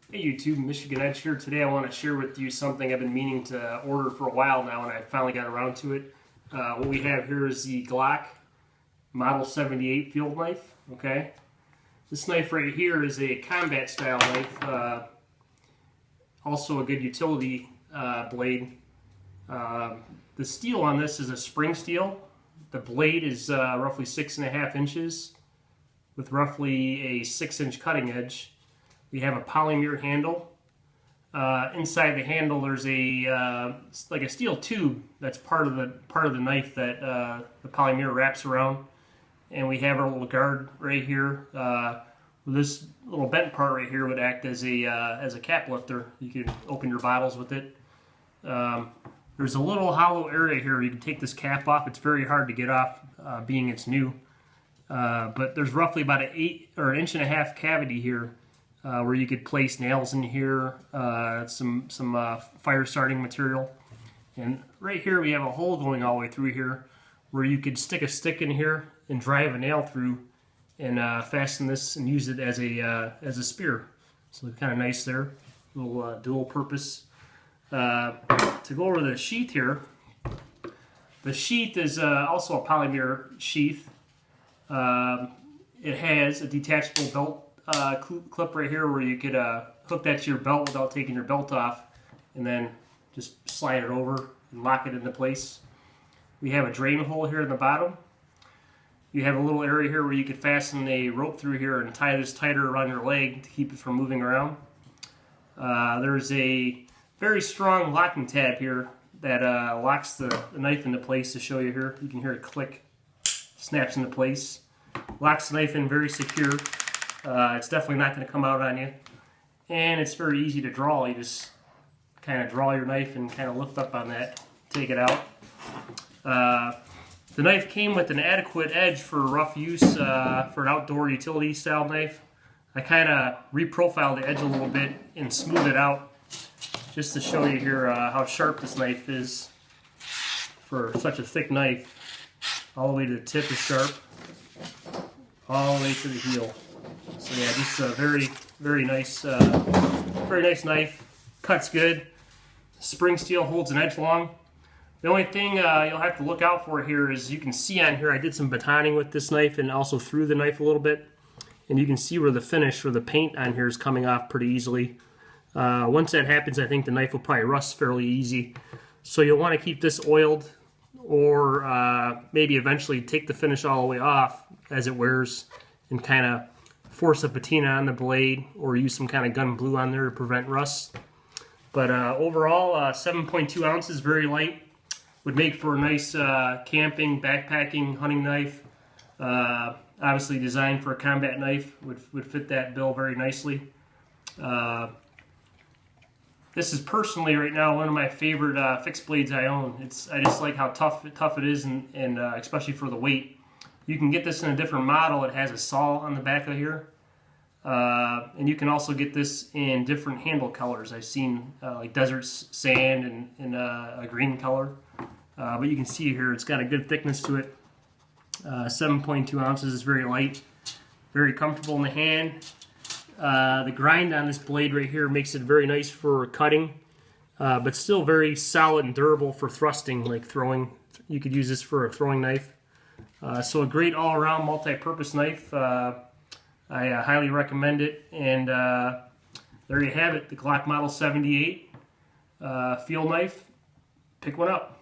Hey YouTube, Michigan Edge here. Today I want to share with you something I've been meaning to order for a while now, and I finally got around to it. What we have here is the Glock Model 78 field knife. Okay, this knife right here is a combat style knife, also a good utility blade. The steel on this is a spring steel. The blade is roughly 6.5 inches with roughly a 6-inch cutting edge. We have a polymer handle. Inside the handle, there's a like a steel tube that's part of the knife that the polymer wraps around, and we have our little guard right here. This little bent part right here would act as a cap lifter. You can open your bottles with it. There's a little hollow area here. You can take this cap off. It's very hard to get off, being it's new. But there's roughly about an 1.5 inch cavity here. Where you could place nails in here, some fire starting material. And right here we have a hole going all the way through here where you could stick a stick in here and drive a nail through and fasten this and use it as a spear. So kind of nice there, little dual purpose. To go over the sheath here, the sheath is also a polymer sheath. It has a detachable belt clip right here where you could hook that to your belt without taking your belt off, and then just slide it over and lock it into place. We have a drain hole here in the bottom. You have a little area here where you could fasten a rope through here and tie this tighter around your leg to keep it from moving around. There's a very strong locking tab here that locks the knife into place. To show you here, you can hear it click, snaps into place, locks the knife in very secure. It's definitely not going to come out on you, and it's very easy to draw. You just kind of draw your knife and kind of lift up on that, take it out. The knife came with an adequate edge for rough use, for an outdoor utility style knife. I kind of reprofiled the edge a little bit and smoothed it out just to show you here how sharp this knife is for such a thick knife. All the way to the tip is sharp, all the way to the heel. So yeah, just a very nice knife. Cuts good. Spring steel holds an edge long. The only thing you'll have to look out for here is, you can see on here I did some batoning with this knife and also threw the knife a little bit, and you can see where the finish or the paint on here is coming off pretty easily. Once that happens, I think the knife will probably rust fairly easy. So you'll want to keep this oiled, or maybe eventually take the finish all the way off as it wears and kind of force a patina on the blade, or use some kind of gun glue on there to prevent rust. But overall, 7.2 ounces, very light, would make for a nice camping, backpacking, hunting knife. Obviously designed for a combat knife, would fit that bill very nicely. This is personally right now one of my favorite fixed blades I own. I just like how tough it is, and especially for the weight. You can get this in a different model. It has a saw on the back of here. And you can also get this in different handle colors. I've seen like desert sand and a green color. But you can see here it's got a good thickness to it. 7.2 ounces is very light, very comfortable in the hand. The grind on this blade right here makes it very nice for cutting, but still very solid and durable for thrusting, like throwing. You could use this for a throwing knife. So a great all-around multi-purpose knife. I highly recommend it. And there you have it, the Glock Model 78 field knife. Pick one up.